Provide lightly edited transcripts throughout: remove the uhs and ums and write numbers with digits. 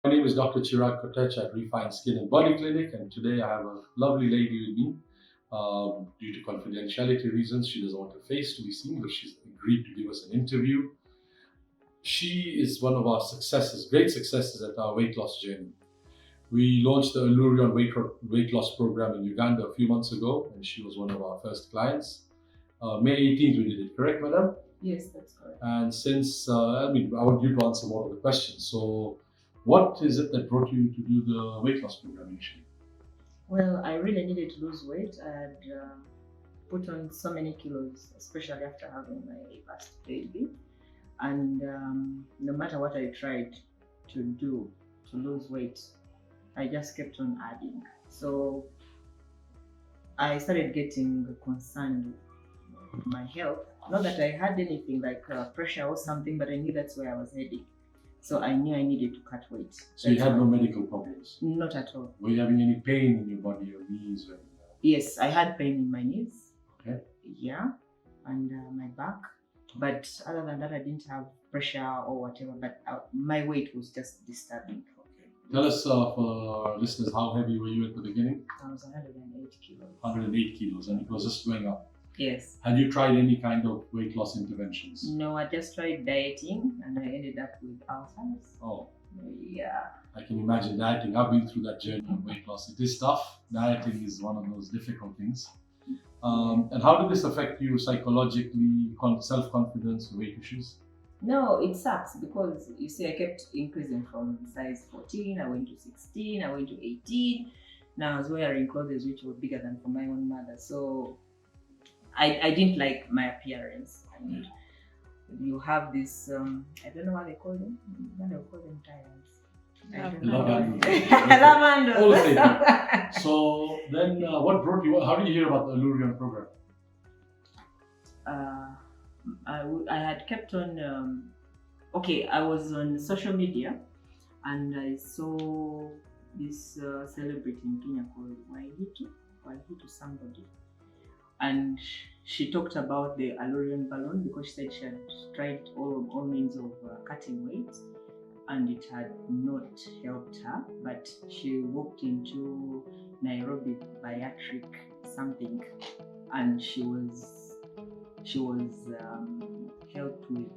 My name is Dr. Chirag Kotecha at Refine Skin and Body Clinic, and today I have a lovely lady with me. Due to confidentiality reasons, she doesn't want her face to be seen, but she's agreed to give us an interview. She is one of our successes, great successes at our weight loss journey. We launched the Allurion weight loss program in Uganda a few months ago, and she was one of our first clients. May 18th, we did it, correct, madam? Yes, that's correct. And since, I want you to answer more of the questions. So, what is it that brought you to do the weight loss program initially? Well, I really needed to lose weight. I had put on so many kilos, especially after having my first baby. And no matter what I tried to do to lose weight, I just kept on adding. So I started getting concerned with my health. Not that I had anything like pressure or something, but I knew that's where I was heading. So I knew I needed to cut weight. So you had no medical problems? Not at all. Were you having any pain in your body, your knees? Or... Yes, I had pain in my knees. Okay. Yeah, and my back. But other than that, I didn't have pressure or whatever. But my weight was just disturbing. Okay. Tell us, for our listeners, how heavy were you at the beginning? I was 108 kilos. 108 kilos, and it was just going up. Yes. Had you tried any kind of weight loss interventions? No, I just tried dieting, and I ended up with ulcers. Oh. Yeah. I can imagine dieting. I've been through that journey of weight loss. It is tough. Dieting is one of those difficult things. And how did this affect you psychologically, self-confidence, weight issues? No, it sucks because you see, I kept increasing from size 14, I went to 16, I went to 18. Now I was wearing clothes which were bigger than for my own mother. So I didn't like my appearance. And you have this, I don't know what they call them. What do they call them? Tires. Lavanders. So then what brought you, how did you hear about the Allurion program? I had kept on, I was on social media and I saw this celebrity in Kenya called Wahitu somebody. And she talked about the Allurion balloon because she said she had tried all means of cutting weight and it had not helped her. But she walked into Nairobi bariatric something, and she was helped with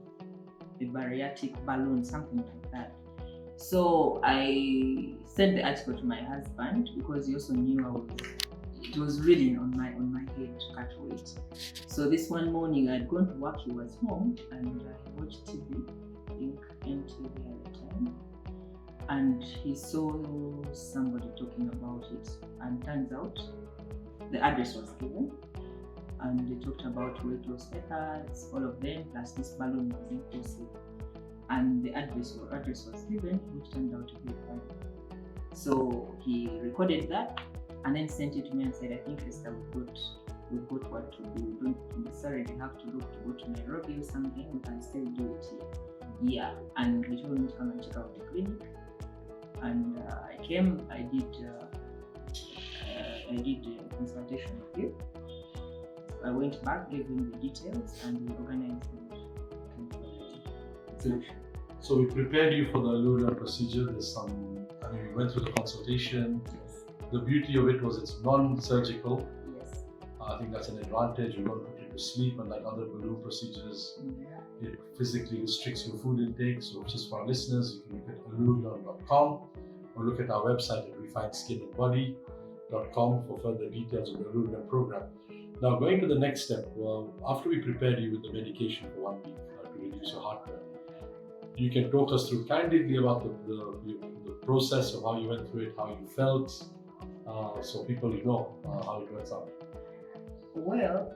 a bariatric balloon, something like that. So I sent the article to my husband because he also knew it was really on my head to cut weight. So this one morning I'd gone to work, he was home, and I watched TV, I think MTV at the time, and he saw somebody talking about it, and turns out the address was given, and they talked about weight loss methods, all of them, plus this balloon was inclusive, and the address was given, which turned out to be private. So he recorded that and then sent it to me and said, I think Esther, we've got what to do. We don't necessarily have to go to Nairobi or something, we can still do it here. Yeah, and he told me to come and check out the clinic. And I came, I did a consultation with you. I went back, gave him the details, and we organized the So we prepared you for the Allurion procedure. We went through the consultation. Yes. The beauty of it was it's non-surgical. Yes. I think that's an advantage. We don't put you to sleep, unlike other balloon procedures. Yeah. It physically restricts your food intake. So just for our listeners, you can look at allurion.com or look at our website at refineskinandbody.com for further details of the Allurion program. Now, going to the next step, after we prepared you with the medication for 1 week to reduce your heartburn, you can talk us through candidly about the process of how you went through it, how you felt, so people know how it works out. Well,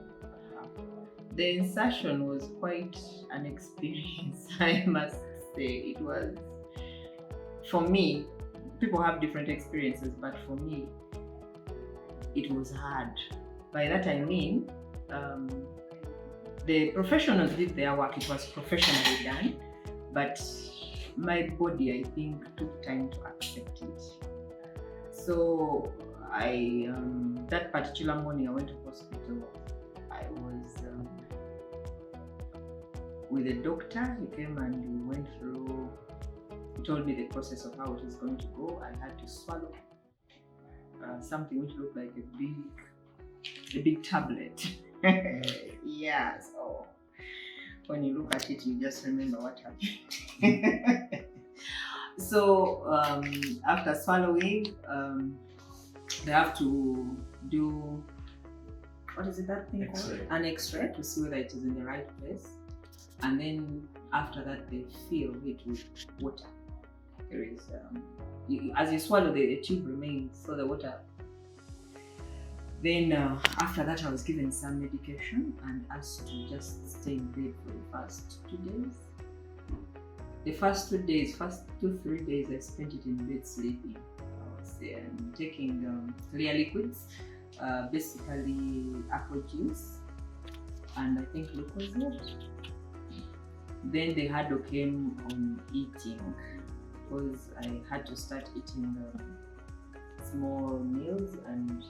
the insertion was quite an experience, I must say. It was, for me, people have different experiences, but for me, it was hard. By that I mean, the professionals did their work, it was professionally done, but my body, I think, took time to accept it. So that particular morning I went to hospital, I was with a doctor. He came and we told me the process of how it is going to go. I had to swallow something which looked like a big tablet. Yeah, so when you look at it, you just remember what happened. So after swallowing, they have to do, what is it, that thing called? An X-ray to see whether it is in the right place. And then after that, they fill it with water. There is, as you swallow, the tube remains, so the water. Then after that, I was given some medication and asked to just stay in bed for the first 2 days. The first 2 days, first 2-3 days, I spent it in bed sleeping. I was taking clear liquids, basically apple juice, and I think Lucozade. Then the harder came on eating, because I had to start eating small meals and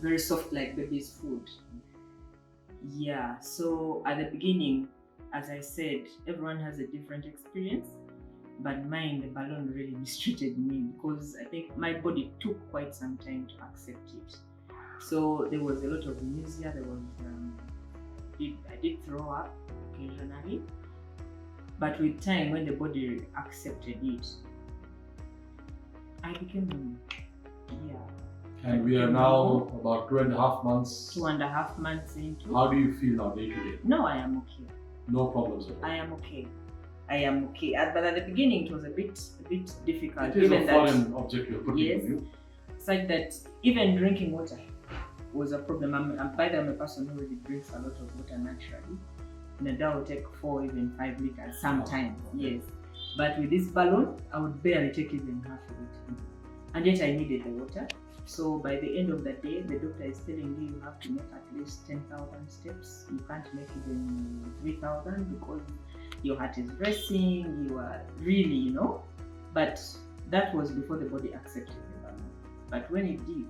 very soft, like baby's food. Yeah, so at the beginning, as I said, everyone has a different experience, but mine, the balloon really mistreated me, because I think my body took quite some time to accept it. So there was a lot of nausea, there was, I did throw up occasionally, but with time, when the body accepted it, I became normal. Yeah. And we are now about 2.5 months. 2.5 months into. How do you feel now, day to day? No, I am okay. No problems at all. I am okay. I am okay. But at the beginning, it was a bit difficult. It is a foreign object you're putting yes, on you. Such that even drinking water was a problem. By the way, I'm a person who really drinks a lot of water naturally. In a day, I would take 4, even 5 liters sometimes. Oh, okay. Yes. But with this balloon, I would barely take even half of it. And yet I needed the water. So by the end of the day, the doctor is telling you you have to make at least 10,000 steps. You can't make even 3,000 because your heart is racing, you are really, But that was before the body accepted the balloon. But when it did,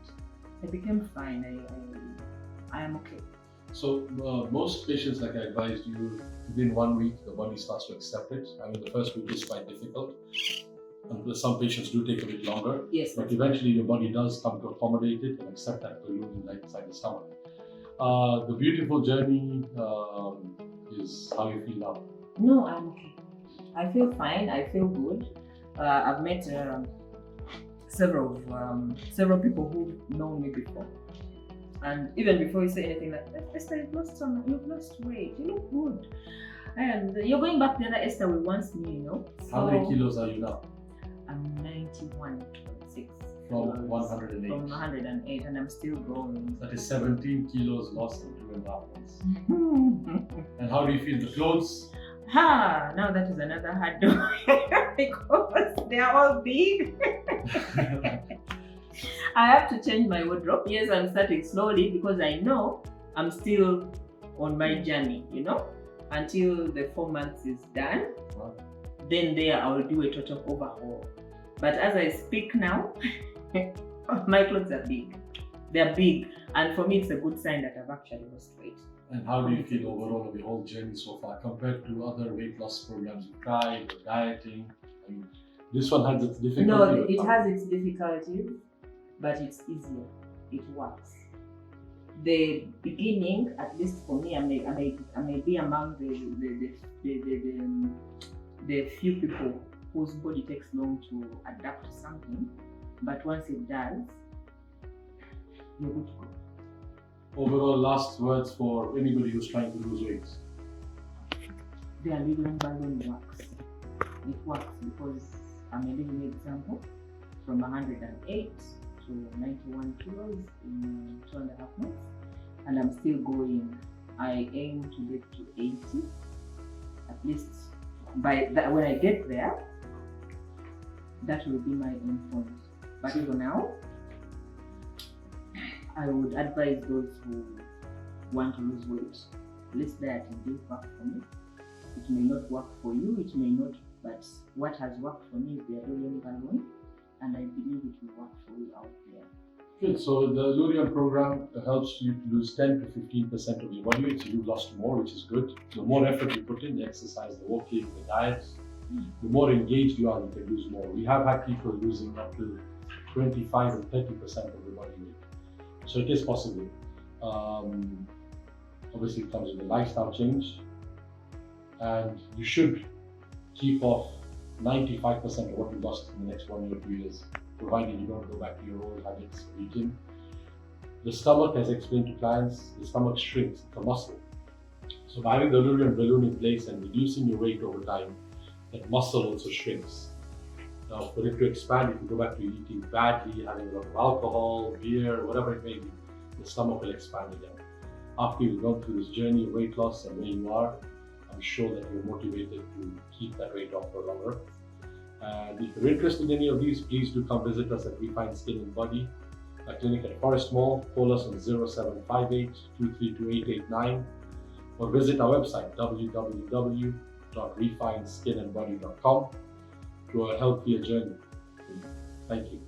I became fine. I am okay. So most patients, like I advised you, within 1 week, the body starts to accept it. I mean, the first week is quite difficult. And some patients do take a bit longer. Yes. But eventually your body does come to accommodate it and accept that balloon inside the stomach. The beautiful journey is how you feel now. No, I'm okay. I feel fine. I feel good. I've met several people who've known me before. And even before you say anything like, Esther, you've lost weight, you look good. And you're going back to the other Esther we once knew, So, how many kilos are you now? I'm 91.6. From 108. From 108, and I'm still growing. That is 17 kilos lost in 2.5 months. And how do you feel? The clothes? Now that is another hurdle because they are all big. I have to change my wardrobe. Yes, I'm starting slowly because I know I'm still on my journey, until the 4 months is done. Wow. Then I will do a total overhaul. But as I speak now, my clothes are big. They're big, and for me, it's a good sign that I've actually lost weight. And how do you feel overall of the whole journey so far compared to other weight loss programs you've tried, or dieting? I mean, this one has its difficulties. No, it has its difficulties, but it's easier. It works. The beginning, at least for me, I may be among the few people whose body takes long to adapt to something, but once it does, you're good to go. Overall, last words for anybody who's trying to lose weight. The Allurion balloon works. It works because I'm a living example. From 108 to 91 kilos in 2.5 months, and I'm still going. I aim to get to 80, at least by that. When I get there, that will be my end point. But for now, I would advise those who want to lose weight, less dieting didn't work for me. It may not work for you, it may not, but what has worked for me is the Allurion balloon, and I believe it will work for you out there. Good. So the Allurion program helps you to lose 10 to 15% of your body weight. So you've lost more, which is good. The more effort you put in, the exercise, the walking, the diet, The more engaged you are, you can lose more. We have had people losing up to 25 and 30% of the body weight. So it is possible. Obviously, it comes with a lifestyle change, and you should keep off 95% of what you lost in the next 1 year, 2 years, provided you don't go back to your old habits of eating. The stomach, as I explained to clients, the stomach shrinks, it's a muscle. So by having the Allurion balloon in place and reducing your weight over time, that muscle also shrinks. Now, for it to expand, if you go back to eating badly, having a lot of alcohol, beer, whatever it may be, the stomach will expand again. After you've gone through this journey of weight loss and where you are, I'm sure that you're motivated to keep that weight off for longer. And if you're interested in any of these, please do come visit us at Refined Skin and Body, our clinic at Forest Mall. Call us on 0758 232 889 or visit our website www.refinedskinandbody.com to a healthier journey. Thank you.